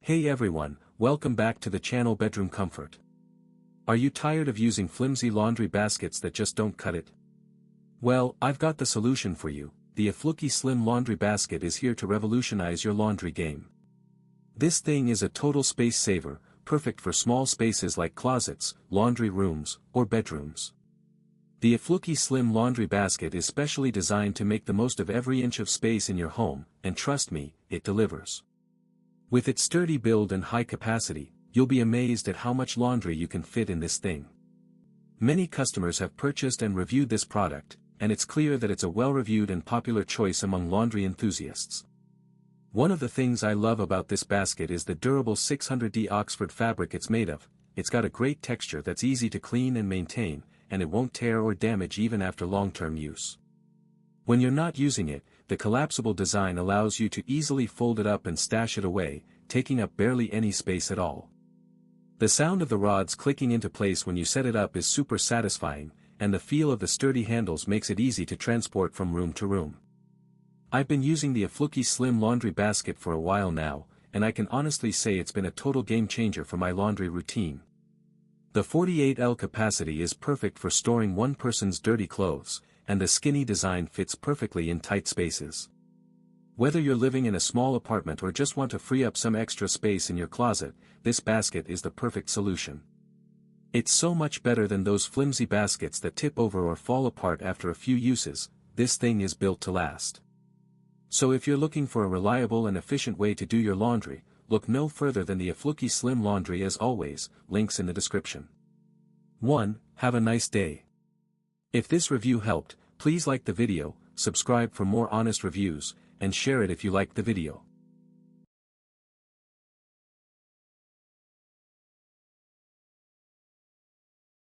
Hey everyone, welcome back to the channel Bedroom Comfort. Are you tired of using flimsy laundry baskets that just don't cut it? Well, I've got the solution for you. The efluky Slim Laundry Basket is here to revolutionize your laundry game. This thing is a total space saver, perfect for small spaces like closets, laundry rooms, or bedrooms. The efluky Slim Laundry Basket is specially designed to make the most of every inch of space in your home, and trust me, it delivers. With its sturdy build and high capacity, you'll be amazed at how much laundry you can fit in this thing. Many customers have purchased and reviewed this product, and it's clear that it's a well-reviewed and popular choice among laundry enthusiasts. One of the things I love about this basket is the durable 600D Oxford fabric it's made of. It's got a great texture that's easy to clean and maintain, and it won't tear or damage even after long-term use. When you're not using it, the collapsible design allows you to easily fold it up and stash it away, taking up barely any space at all. The sound of the rods clicking into place when you set it up is super satisfying, and the feel of the sturdy handles makes it easy to transport from room to room. I've been using the efluky Slim Laundry Basket for a while now, and I can honestly say it's been a total game changer for my laundry routine. The 48L capacity is perfect for storing one person's dirty clothes, and the skinny design fits perfectly in tight spaces. Whether you're living in a small apartment or just want to free up some extra space in your closet, this basket is the perfect solution. It's so much better than those flimsy baskets that tip over or fall apart after a few uses. This thing is built to last. So if you're looking for a reliable and efficient way to do your laundry, look no further than the efluky Slim Laundry. As always, links in the description. 1. Have a nice day. If this review helped, please like the video, subscribe for more honest reviews, and share it if you liked the video.